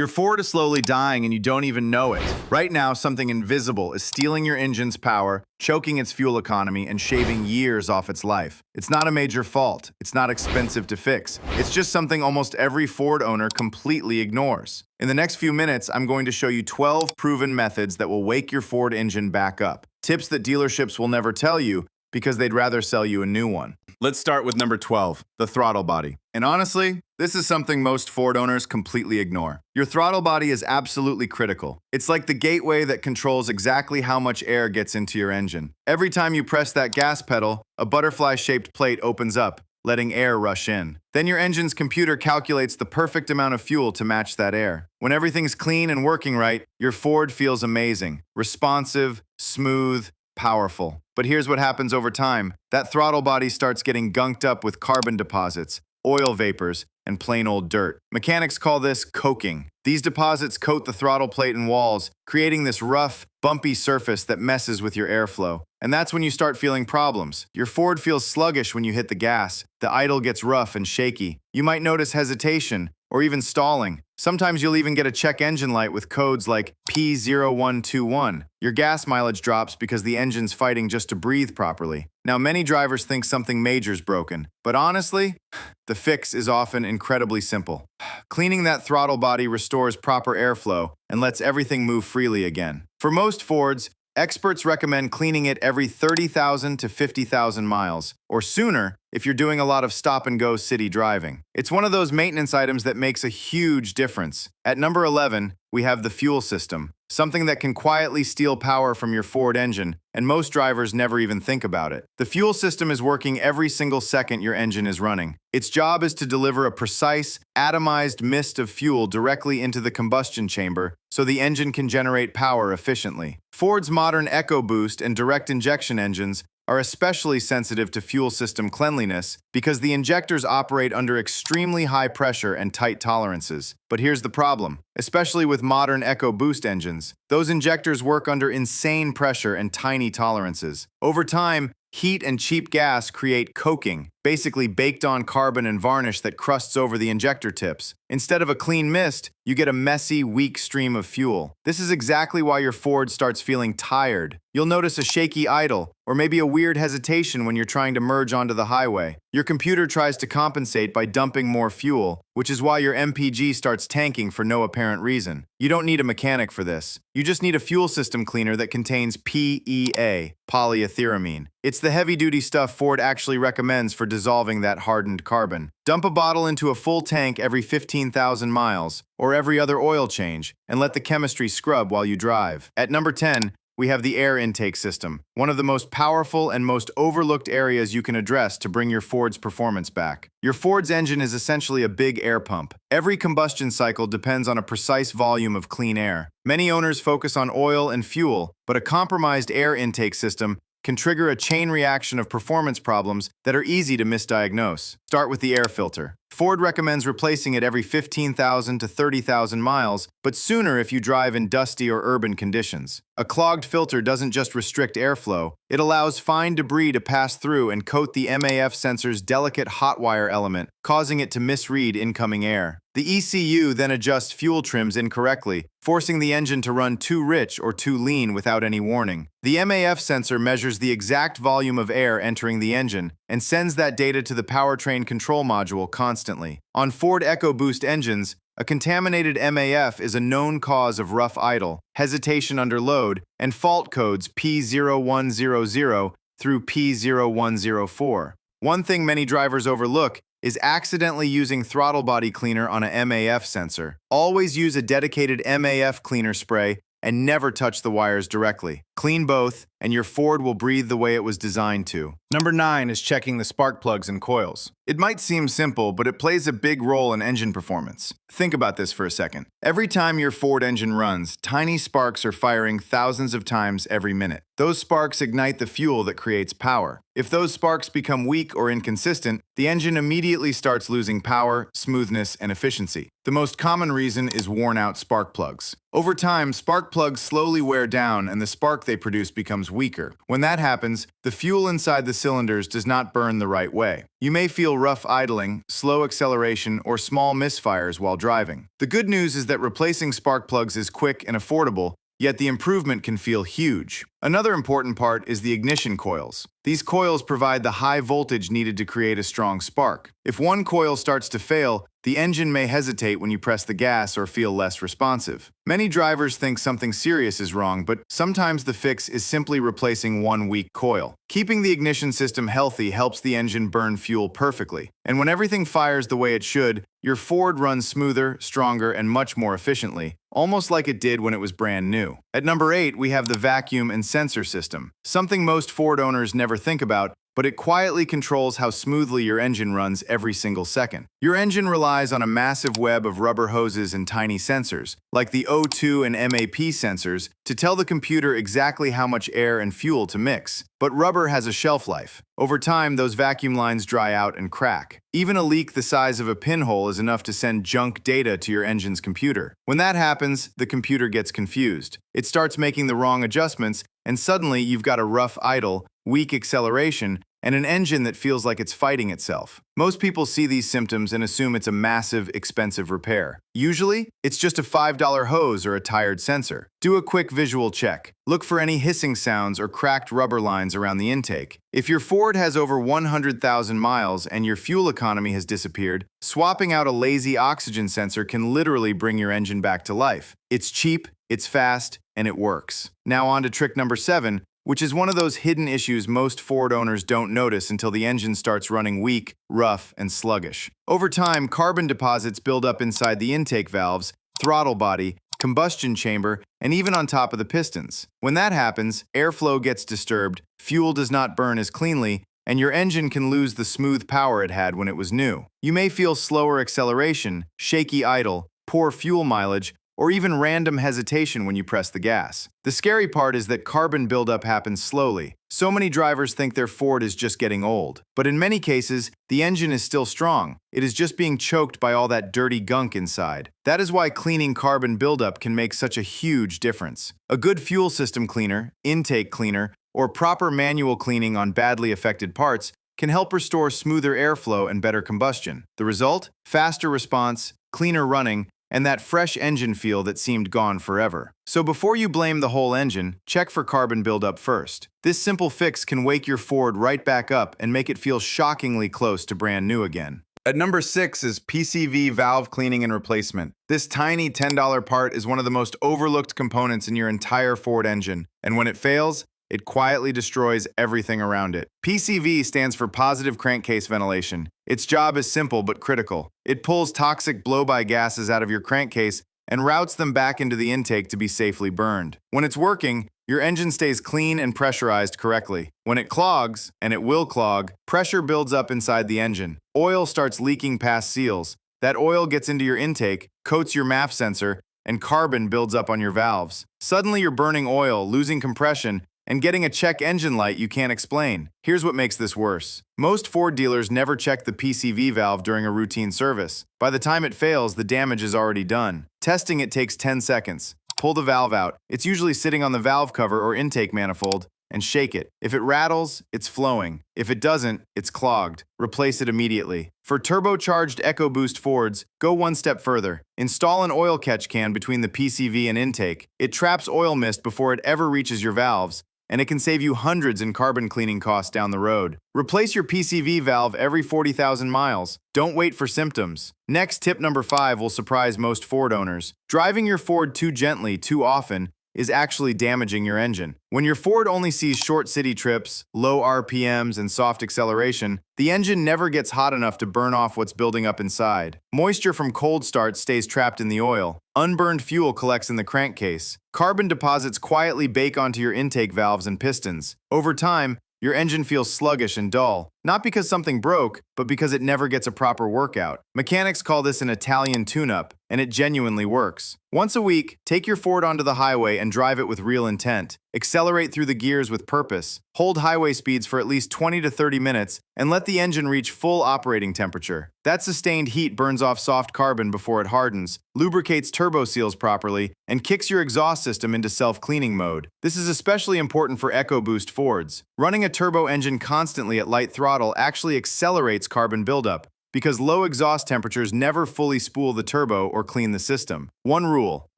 Your Ford is slowly dying and you don't even know it. Right now, something invisible is stealing your engine's power, choking its fuel economy, and shaving years off its life. It's not a major fault. It's not expensive to fix. It's just something almost every Ford owner completely ignores. In the next few minutes, I'm going to show you 12 proven methods that will wake your Ford engine back up. Tips that dealerships will never tell you because they'd rather sell you a new one. Let's start with number 12, the throttle body. And honestly, this is something most Ford owners completely ignore. Your throttle body is absolutely critical. It's like the gateway that controls exactly how much air gets into your engine. Every time you press that gas pedal, a butterfly-shaped plate opens up, letting air rush in. Then your engine's computer calculates the perfect amount of fuel to match that air. When everything's clean and working right, your Ford feels amazing, responsive, smooth, powerful. But here's what happens over time. That throttle body starts getting gunked up with carbon deposits, oil vapors, and plain old dirt. Mechanics call this coking. These deposits coat the throttle plate and walls, creating this rough, bumpy surface that messes with your airflow. And that's when you start feeling problems. Your Ford feels sluggish when you hit the gas. The idle gets rough and shaky. You might notice hesitation or even stalling. Sometimes you'll even get a check engine light with codes like P0121. Your gas mileage drops because the engine's fighting just to breathe properly. Now, many drivers think something major's broken, but honestly, the fix is often incredibly simple. Cleaning that throttle body restores proper airflow and lets everything move freely again. For most Fords, experts recommend cleaning it every 30,000 to 50,000 miles, or sooner if you're doing a lot of stop-and-go city driving. It's one of those maintenance items that makes a huge difference. At number 11, we have the fuel system, something that can quietly steal power from your Ford engine, and most drivers never even think about it. The fuel system is working every single second your engine is running. Its job is to deliver a precise, atomized mist of fuel directly into the combustion chamber so the engine can generate power efficiently. Ford's modern EcoBoost and direct injection engines are especially sensitive to fuel system cleanliness because the injectors operate under extremely high pressure and tight tolerances. But here's the problem. Especially with modern EcoBoost engines, those injectors work under insane pressure and tiny tolerances. Over time, heat and cheap gas create coking, basically baked-on carbon and varnish that crusts over the injector tips. Instead of a clean mist, you get a messy, weak stream of fuel. This is exactly why your Ford starts feeling tired. You'll notice a shaky idle, or maybe a weird hesitation when you're trying to merge onto the highway. Your computer tries to compensate by dumping more fuel, which is why your MPG starts tanking for no apparent reason. You don't need a mechanic for this. You just need a fuel system cleaner that contains PEA, polyethyramine. It's the heavy-duty stuff Ford actually recommends for dissolving that hardened carbon. Dump a bottle into a full tank every 15,000 miles, or every other oil change, and let the chemistry scrub while you drive. At number 10, we have the air intake system, one of the most powerful and most overlooked areas you can address to bring your Ford's performance back. Your Ford's engine is essentially a big air pump. Every combustion cycle depends on a precise volume of clean air. Many owners focus on oil and fuel, but a compromised air intake system can trigger a chain reaction of performance problems that are easy to misdiagnose. Start with the air filter. Ford recommends replacing it every 15,000 to 30,000 miles, but sooner if you drive in dusty or urban conditions. A clogged filter doesn't just restrict airflow, it allows fine debris to pass through and coat the MAF sensor's delicate hot wire element, causing it to misread incoming air. The ECU then adjusts fuel trims incorrectly, forcing the engine to run too rich or too lean without any warning. The MAF sensor measures the exact volume of air entering the engine and sends that data to the powertrain control module constantly. On Ford EcoBoost engines, a contaminated MAF is a known cause of rough idle, hesitation under load, and fault codes P0100 through P0104. One thing many drivers overlook is accidentally using throttle body cleaner on a MAF sensor. Always use a dedicated MAF cleaner spray and never touch the wires directly. Clean both, and your Ford will breathe the way it was designed to. Number 9 is checking the spark plugs and coils. It might seem simple, but it plays a big role in engine performance. Think about this for a second. Every time your Ford engine runs, tiny sparks are firing thousands of times every minute. Those sparks ignite the fuel that creates power. If those sparks become weak or inconsistent, the engine immediately starts losing power, smoothness, and efficiency. The most common reason is worn-out spark plugs. Over time, spark plugs slowly wear down and the spark they produce becomes weaker. When that happens, the fuel inside the cylinders does not burn the right way. You may feel rough idling, slow acceleration, or small misfires while driving. The good news is that replacing spark plugs is quick and affordable, yet the improvement can feel huge. Another important part is the ignition coils. These coils provide the high voltage needed to create a strong spark. If one coil starts to fail, the engine may hesitate when you press the gas or feel less responsive. Many drivers think something serious is wrong, but sometimes the fix is simply replacing one weak coil. Keeping the ignition system healthy helps the engine burn fuel perfectly. And when everything fires the way it should, your Ford runs smoother, stronger, and much more efficiently, almost like it did when it was brand new. At number 8, we have the vacuum and sensor system, something most Ford owners never think about, but it quietly controls how smoothly your engine runs every single second. Your engine relies on a massive web of rubber hoses and tiny sensors, like the O2 and MAP sensors, to tell the computer exactly how much air and fuel to mix. But rubber has a shelf life. Over time, those vacuum lines dry out and crack. Even a leak the size of a pinhole is enough to send junk data to your engine's computer. When that happens, the computer gets confused. It starts making the wrong adjustments, and suddenly you've got a rough idle, weak acceleration, and an engine that feels like it's fighting itself. Most people see these symptoms and assume it's a massive, expensive repair. Usually, it's just a $5 hose or a tired sensor. Do a quick visual check. Look for any hissing sounds or cracked rubber lines around the intake. If your Ford has over 100,000 miles and your fuel economy has disappeared, swapping out a lazy oxygen sensor can literally bring your engine back to life. It's cheap, it's fast, and it works. Now on to trick number 7, which is one of those hidden issues most Ford owners don't notice until the engine starts running weak, rough, and sluggish. Over time, carbon deposits build up inside the intake valves, throttle body, combustion chamber, and even on top of the pistons. When that happens, airflow gets disturbed, fuel does not burn as cleanly, and your engine can lose the smooth power it had when it was new. You may feel slower acceleration, shaky idle, poor fuel mileage, or even random hesitation when you press the gas. The scary part is that carbon buildup happens slowly. So many drivers think their Ford is just getting old. But in many cases, the engine is still strong. It is just being choked by all that dirty gunk inside. That is why cleaning carbon buildup can make such a huge difference. A good fuel system cleaner, intake cleaner, or proper manual cleaning on badly affected parts can help restore smoother airflow and better combustion. The result? Faster response, cleaner running, and that fresh engine feel that seemed gone forever. So before you blame the whole engine, check for carbon buildup first. This simple fix can wake your Ford right back up and make it feel shockingly close to brand new again. At number 6 is PCV valve cleaning and replacement. This tiny $10 part is one of the most overlooked components in your entire Ford engine, and when it fails, it quietly destroys everything around it. PCV stands for positive crankcase ventilation. Its job is simple but critical. It pulls toxic blow-by gases out of your crankcase and routes them back into the intake to be safely burned. When it's working, your engine stays clean and pressurized correctly. When it clogs, and it will clog, pressure builds up inside the engine. Oil starts leaking past seals. That oil gets into your intake, coats your MAF sensor, and carbon builds up on your valves. Suddenly you're burning oil, losing compression, and getting a check engine light you can't explain. Here's what makes this worse. Most Ford dealers never check the PCV valve during a routine service. By the time it fails, the damage is already done. Testing it takes 10 seconds. Pull the valve out. It's usually sitting on the valve cover or intake manifold, and shake it. If it rattles, it's flowing. If it doesn't, it's clogged. Replace it immediately. For turbocharged EcoBoost Fords, go one step further. Install an oil catch can between the PCV and intake. It traps oil mist before it ever reaches your valves, and it can save you hundreds in carbon cleaning costs down the road. Replace your PCV valve every 40,000 miles. Don't wait for symptoms. Next, tip number 5 will surprise most Ford owners. Driving your Ford too gently too often is actually damaging your engine. When your Ford only sees short city trips, low RPMs, and soft acceleration, the engine never gets hot enough to burn off what's building up inside. Moisture from cold start stays trapped in the oil. Unburned fuel collects in the crankcase. Carbon deposits quietly bake onto your intake valves and pistons. Over time, your engine feels sluggish and dull, Not because something broke, but because it never gets a proper workout. Mechanics call this an Italian tune-up, and it genuinely works. Once a week, take your Ford onto the highway and drive it with real intent. Accelerate through the gears with purpose. Hold highway speeds for at least 20 to 30 minutes and let the engine reach full operating temperature. That sustained heat burns off soft carbon before it hardens, lubricates turbo seals properly, and kicks your exhaust system into self-cleaning mode. This is especially important for EcoBoost Fords. Running a turbo engine constantly at light throttle actually accelerates carbon buildup, because low exhaust temperatures never fully spool the turbo or clean the system. One rule: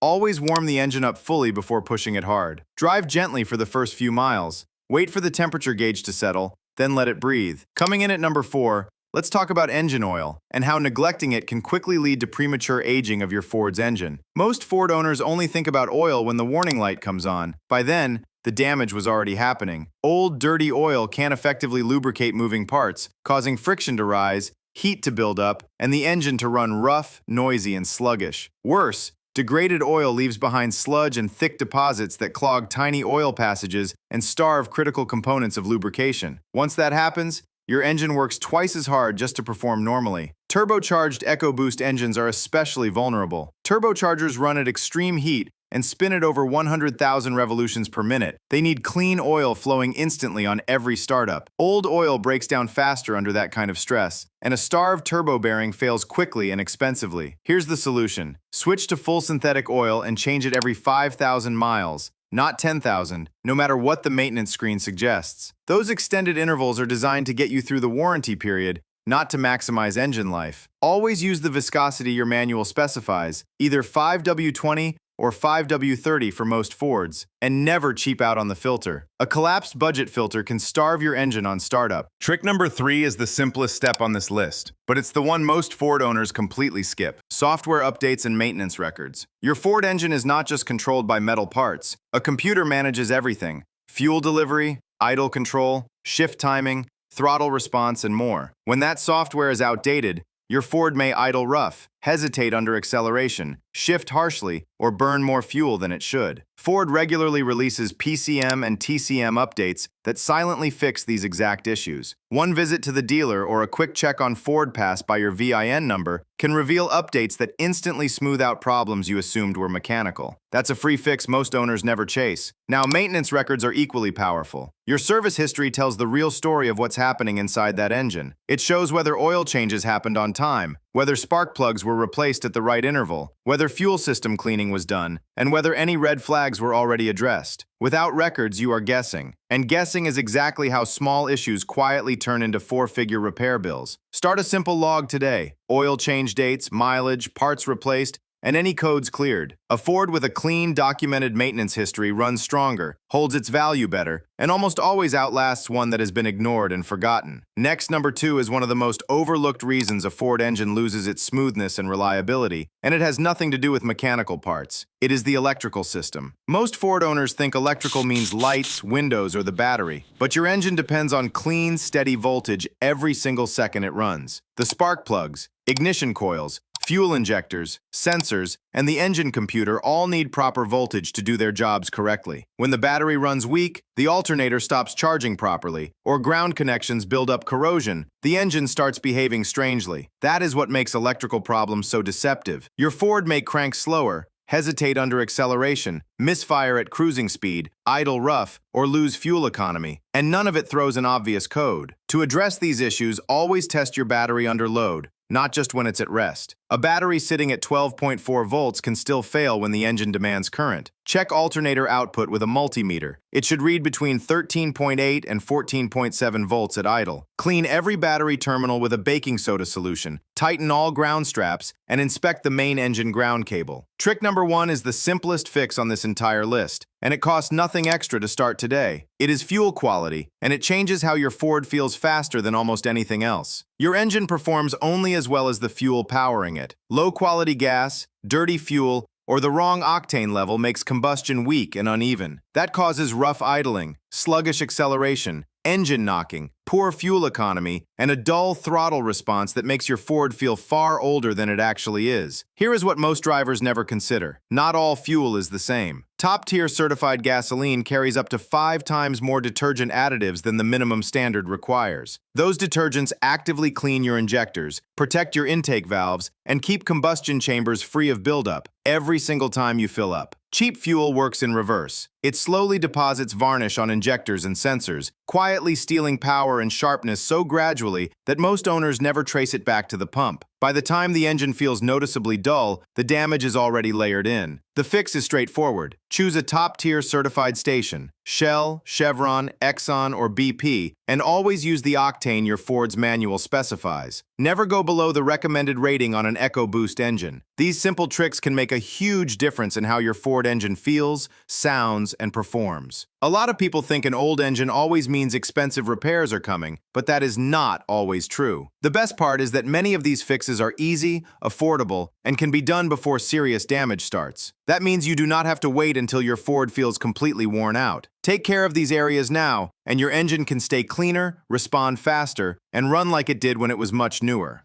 always warm the engine up fully before pushing it hard. Drive gently for the first few miles. Wait for the temperature gauge to settle, then let it breathe. Coming in at number 4, let's talk about engine oil and how neglecting it can quickly lead to premature aging of your Ford's engine. Most Ford owners only think about oil when the warning light comes on. By then, the damage was already happening. Old, dirty oil can't effectively lubricate moving parts, causing friction to rise, heat to build up, and the engine to run rough, noisy, and sluggish. Worse, degraded oil leaves behind sludge and thick deposits that clog tiny oil passages and starve critical components of lubrication. Once that happens, your engine works twice as hard just to perform normally. Turbocharged EcoBoost engines are especially vulnerable. Turbochargers run at extreme heat and spin at over 100,000 revolutions per minute. They need clean oil flowing instantly on every startup. Old oil breaks down faster under that kind of stress, and a starved turbo bearing fails quickly and expensively. Here's the solution: switch to full synthetic oil and change it every 5,000 miles. Not 10,000, no matter what the maintenance screen suggests. Those extended intervals are designed to get you through the warranty period, not to maximize engine life. Always use the viscosity your manual specifies, either 5W20 or 5W30 for most Fords, and never cheap out on the filter. A collapsed budget filter can starve your engine on startup. Trick number 3 is the simplest step on this list, but it's the one most Ford owners completely skip: software updates and maintenance records. Your Ford engine is not just controlled by metal parts. A computer manages everything: fuel delivery, idle control, shift timing, throttle response, and more. When that software is outdated, your Ford may idle rough, hesitate under acceleration, shift harshly, or burn more fuel than it should. Ford regularly releases PCM and TCM updates that silently fix these exact issues. One visit to the dealer or a quick check on FordPass by your VIN number can reveal updates that instantly smooth out problems you assumed were mechanical. That's a free fix most owners never chase. Now, maintenance records are equally powerful. Your service history tells the real story of what's happening inside that engine. It shows whether oil changes happened on time, whether spark plugs were replaced at the right interval, whether fuel system cleaning was done, and whether any red flags were already addressed. Without records, you are guessing. And guessing is exactly how small issues quietly turn into 4-figure repair bills. Start a simple log today: oil change dates, mileage, parts replaced, and any codes cleared. A Ford with a clean, documented maintenance history runs stronger, holds its value better, and almost always outlasts one that has been ignored and forgotten. Next, number 2 is one of the most overlooked reasons a Ford engine loses its smoothness and reliability, and it has nothing to do with mechanical parts. It is the electrical system. Most Ford owners think electrical means lights, windows, or the battery, but your engine depends on clean, steady voltage every single second it runs. The spark plugs, ignition coils, fuel injectors, sensors, and the engine computer all need proper voltage to do their jobs correctly. When the battery runs weak, the alternator stops charging properly, or ground connections build up corrosion, the engine starts behaving strangely. That is what makes electrical problems so deceptive. Your Ford may crank slower, hesitate under acceleration, misfire at cruising speed, idle rough, or lose fuel economy, and none of it throws an obvious code. To address these issues, always test your battery under load, not just when it's at rest. A battery sitting at 12.4 volts can still fail when the engine demands current. Check alternator output with a multimeter. It should read between 13.8 and 14.7 volts at idle. Clean every battery terminal with a baking soda solution, tighten all ground straps, and inspect the main engine ground cable. Trick number 1 is the simplest fix on this entire list, and it costs nothing extra to start today. It is fuel quality, and it changes how your Ford feels faster than almost anything else. Your engine performs only as well as the fuel powering it. Low-quality gas, dirty fuel, or the wrong octane level makes combustion weak and uneven. That causes rough idling, sluggish acceleration, engine knocking, poor fuel economy, and a dull throttle response that makes your Ford feel far older than it actually is. Here is what most drivers never consider: not all fuel is the same. Top-tier certified gasoline carries up to 5 times more detergent additives than the minimum standard requires. Those detergents actively clean your injectors, protect your intake valves, and keep combustion chambers free of buildup every single time you fill up. Cheap fuel works in reverse. It slowly deposits varnish on injectors and sensors, quietly stealing power and sharpness so gradually that most owners never trace it back to the pump. By the time the engine feels noticeably dull, the damage is already layered in. The fix is straightforward. Choose a top-tier certified station, Shell, Chevron, Exxon, or BP, and always use the octane your Ford's manual specifies. Never go below the recommended rating on an EcoBoost engine. These simple tricks can make a huge difference in how your Ford engine feels, sounds, and performs. A lot of people think an old engine always means expensive repairs are coming, but that is not always true. The best part is that many of these fixes are easy, affordable, and can be done before serious damage starts. That means you do not have to wait until your Ford feels completely worn out. Take care of these areas now, and your engine can stay cleaner, respond faster, and run like it did when it was much newer.